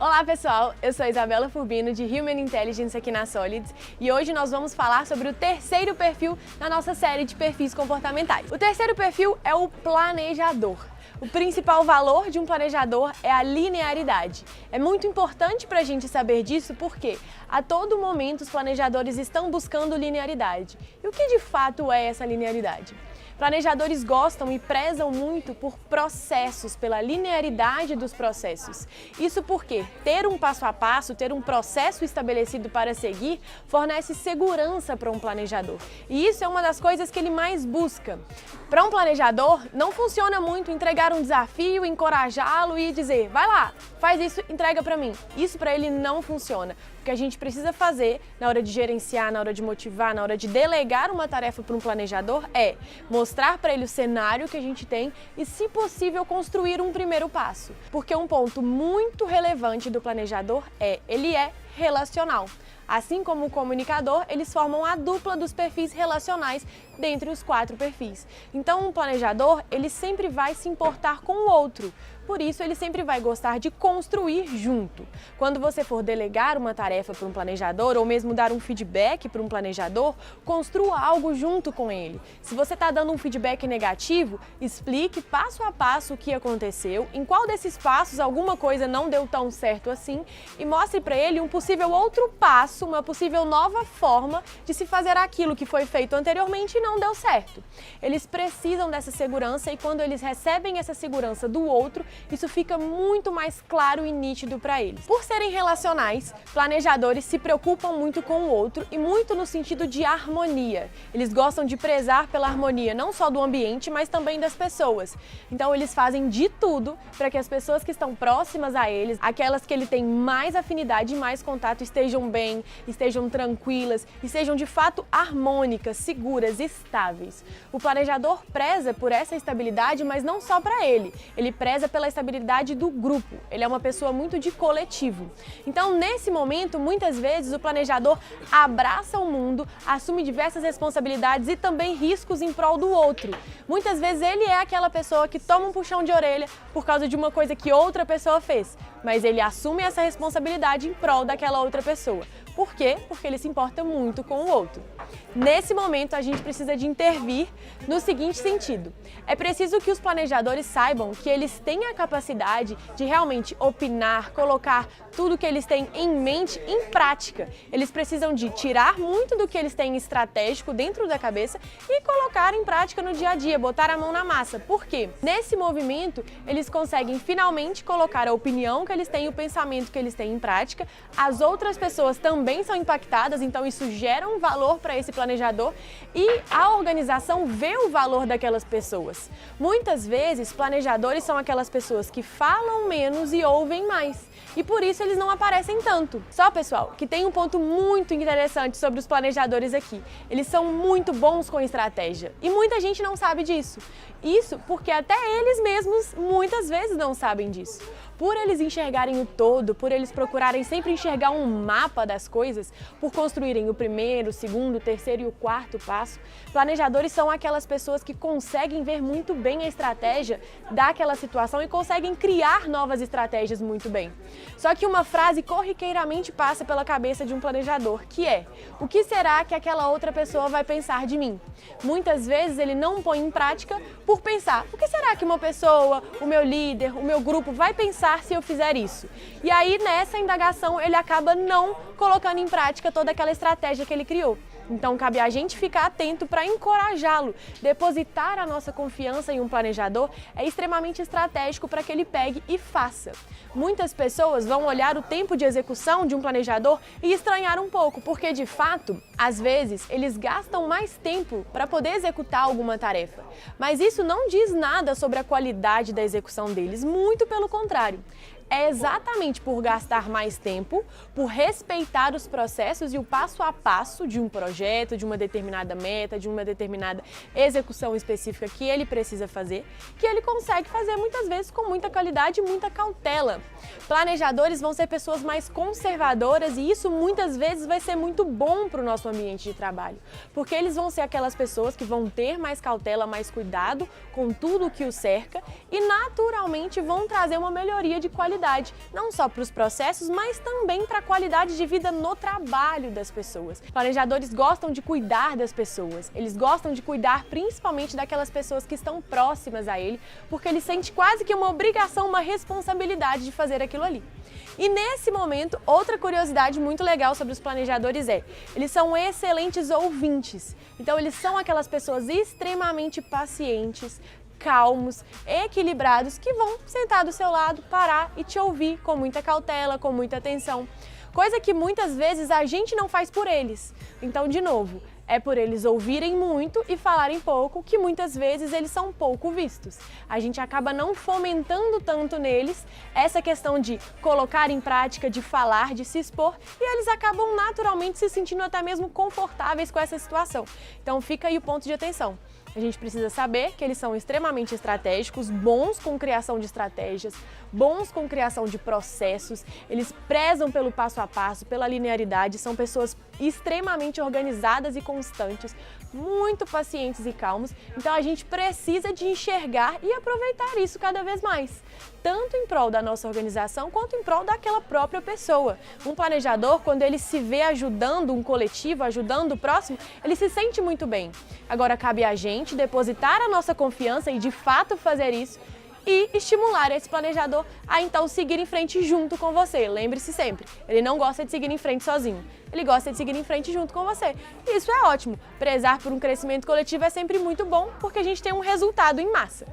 Olá pessoal, eu sou a Isabela Furbino de Human Intelligence aqui na Solids e hoje nós vamos falar sobre o terceiro perfil da nossa série de perfis comportamentais. O terceiro perfil é o planejador. O principal valor de um planejador é a linearidade. É muito importante para a gente saber disso porque a todo momento os planejadores estão buscando linearidade. E o que de fato é essa linearidade? Planejadores gostam e prezam muito por processos, pela linearidade dos processos. Isso porque ter um passo a passo, ter um processo estabelecido para seguir, fornece segurança para um planejador. E isso é uma das coisas que ele mais busca. Para um planejador, não funciona muito entregar um desafio, encorajá-lo e dizer, vai lá, faz isso, entrega para mim. Isso para ele não funciona. O que a gente precisa fazer na hora de gerenciar, na hora de motivar, na hora de delegar uma tarefa para um planejador é mostrar para ele o cenário que a gente tem e, se possível, construir um primeiro passo. Porque um ponto muito relevante do planejador ele é relacional. Assim como o comunicador, eles formam a dupla dos perfis relacionais dentre os 4 perfis. Então, um planejador, ele sempre vai se importar com o outro. Por isso, ele sempre vai gostar de construir junto. Quando você for delegar uma tarefa para um planejador ou mesmo dar um feedback para um planejador, construa algo junto com ele. Se você está dando um feedback negativo, explique passo a passo o que aconteceu, em qual desses passos alguma coisa não deu tão certo assim e mostre para ele um possível outro passo, uma possível nova forma de se fazer aquilo que foi feito anteriormente e não deu certo. Eles precisam dessa segurança e quando eles recebem essa segurança do outro, isso fica muito mais claro e nítido para eles. Por serem relacionais, planejadores se preocupam muito com o outro e muito no sentido de harmonia. Eles gostam de prezar pela harmonia não só do ambiente, mas também das pessoas. Então eles fazem de tudo para que as pessoas que estão próximas a eles, aquelas que ele tem mais afinidade e mais contato, estejam bem, estejam tranquilas, estejam de fato harmônicas, seguras, estáveis. O planejador preza por essa estabilidade, mas não só para ele. Ele preza pela estabilidade do grupo. Ele é uma pessoa muito de coletivo. Então, nesse momento, muitas vezes o planejador abraça o mundo, assume diversas responsabilidades e também riscos em prol do outro. Muitas vezes ele é aquela pessoa que toma um puxão de orelha por causa de uma coisa que outra pessoa fez, mas ele assume essa responsabilidade em prol daquela outra pessoa. Por quê? Porque ele se importa muito com o outro. Nesse momento, a gente precisa de intervir no seguinte sentido. É preciso que os planejadores saibam que eles têm a capacidade de realmente opinar, colocar tudo que eles têm em mente em prática. Eles precisam de tirar muito do que eles têm estratégico dentro da cabeça e colocar em prática no dia a dia, botar a mão na massa. Por quê? Nesse movimento, eles conseguem finalmente colocar a opinião que eles têm, o pensamento que eles têm em prática. As outras pessoas também são impactadas, então isso gera um valor para esse planejador e a organização vê o valor daquelas pessoas. Muitas vezes, planejadores são aquelas pessoas que falam menos e ouvem mais. E por isso eles não aparecem tanto. Só, pessoal, que tem um ponto muito interessante sobre os planejadores aqui. Eles são muito bons com estratégia. E muita gente não sabe disso. Isso porque até eles mesmos muitas vezes não sabem disso. Por eles enxergarem o todo, por eles procurarem sempre enxergar um mapa das coisas, por construírem o primeiro, o segundo, o terceiro e o quarto passo, planejadores são aquelas pessoas que conseguem ver muito bem a estratégia daquela situação e conseguem criar novas estratégias muito bem. Só que uma frase corriqueiramente passa pela cabeça de um planejador, que é: o que será que aquela outra pessoa vai pensar de mim? Muitas vezes ele não põe em prática por pensar: o que será que uma pessoa, o meu líder, o meu grupo vai pensar se eu fizer isso? E aí, nessa indagação, ele acaba não colocando em prática toda aquela estratégia que ele criou. Então, cabe a gente ficar atento para encorajá-lo. Depositar a nossa confiança em um planejador é extremamente estratégico para que ele pegue e faça. Muitas pessoas vão olhar o tempo de execução de um planejador e estranhar um pouco, porque, de fato, às vezes, eles gastam mais tempo para poder executar alguma tarefa. Mas isso não diz nada sobre a qualidade da execução deles, muito pelo contrário. É exatamente por gastar mais tempo, por respeitar os processos e o passo a passo de um projeto, de uma determinada meta, de uma determinada execução específica que ele precisa fazer, que ele consegue fazer muitas vezes com muita qualidade e muita cautela. Planejadores vão ser pessoas mais conservadoras e isso muitas vezes vai ser muito bom para o nosso ambiente de trabalho, porque eles vão ser aquelas pessoas que vão ter mais cautela, mais cuidado com tudo o que o cerca e naturalmente vão trazer uma melhoria de qualidade qualidade, não só para os processos, mas também para a qualidade de vida no trabalho das pessoas. Planejadores gostam de cuidar das pessoas, eles gostam de cuidar principalmente daquelas pessoas que estão próximas a ele, porque ele sente quase que uma obrigação, uma responsabilidade de fazer aquilo ali. E nesse momento, outra curiosidade muito legal sobre os planejadores eles são excelentes ouvintes. Então eles são aquelas pessoas extremamente pacientes, calmos, equilibrados, que vão sentar do seu lado, parar e te ouvir com muita cautela, com muita atenção. Coisa que muitas vezes a gente não faz por eles. Então, de novo, é por eles ouvirem muito e falarem pouco que muitas vezes eles são pouco vistos. A gente acaba não fomentando tanto neles essa questão de colocar em prática, de falar, de se expor, e eles acabam naturalmente se sentindo até mesmo confortáveis com essa situação. Então fica aí o ponto de atenção. A gente precisa saber que eles são extremamente estratégicos, bons com criação de estratégias, bons com criação de processos, eles prezam pelo passo a passo, pela linearidade, são pessoas extremamente organizadas e constantes, muito pacientes e calmos, então a gente precisa de enxergar e aproveitar isso cada vez mais, tanto em prol da nossa organização quanto em prol daquela própria pessoa. Um planejador, quando ele se vê ajudando um coletivo, ajudando o próximo, ele se sente muito bem. Agora cabe a gente depositar a nossa confiança e de fato fazer isso e estimular esse planejador a então seguir em frente junto com você. Lembre-se sempre, ele não gosta de seguir em frente sozinho, ele gosta de seguir em frente junto com você. E isso é ótimo, prezar por um crescimento coletivo é sempre muito bom porque a gente tem um resultado em massa.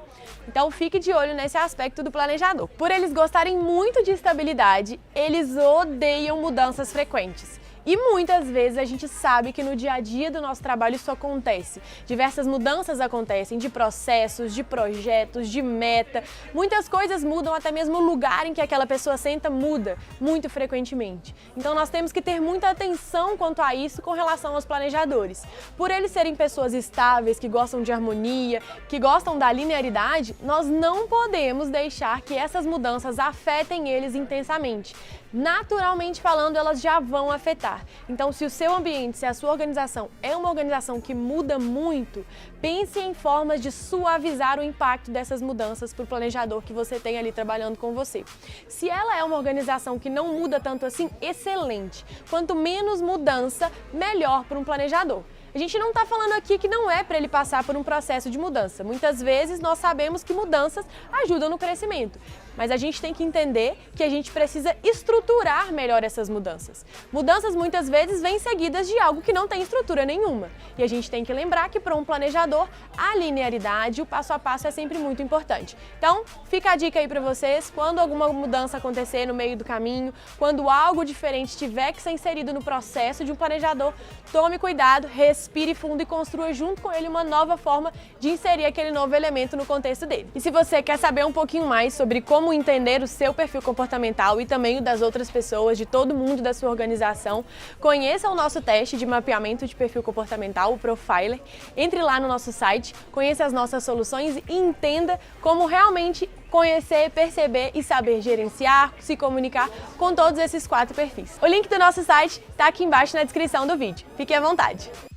Então fique de olho nesse aspecto do planejador. Por eles gostarem muito de estabilidade, eles odeiam mudanças frequentes. E muitas vezes a gente sabe que no dia a dia do nosso trabalho isso acontece. Diversas mudanças acontecem de processos, de projetos, de meta. Muitas coisas mudam, até mesmo o lugar em que aquela pessoa senta muda muito frequentemente. Então nós temos que ter muita atenção quanto a isso com relação aos planejadores. Por eles serem pessoas estáveis, que gostam de harmonia, que gostam da linearidade, nós não podemos deixar que essas mudanças afetem eles intensamente. Naturalmente falando, elas já vão afetar. Então, se o seu ambiente, se a sua organização é uma organização que muda muito, pense em formas de suavizar o impacto dessas mudanças para o planejador que você tem ali trabalhando com você. Se ela é uma organização que não muda tanto assim, excelente. Quanto menos mudança, melhor para um planejador. A gente não está falando aqui que não é para ele passar por um processo de mudança. Muitas vezes nós sabemos que mudanças ajudam no crescimento, mas a gente tem que entender que a gente precisa estruturar melhor essas mudanças. Mudanças muitas vezes vêm seguidas de algo que não tem estrutura nenhuma. E a gente tem que lembrar que para um planejador, a linearidade, o passo a passo é sempre muito importante. Então, fica a dica aí para vocês, quando alguma mudança acontecer no meio do caminho, quando algo diferente tiver que ser inserido no processo de um planejador, tome cuidado, respire fundo e construa junto com ele uma nova forma de inserir aquele novo elemento no contexto dele. E se você quer saber um pouquinho mais sobre como entender o seu perfil comportamental e também o das outras pessoas, de todo mundo da sua organização, conheça o nosso teste de mapeamento de perfil comportamental, o Profiler. Entre lá no nosso site, conheça as nossas soluções e entenda como realmente conhecer, perceber e saber gerenciar, se comunicar com todos esses 4 perfis. O link do nosso site está aqui embaixo na descrição do vídeo. Fique à vontade!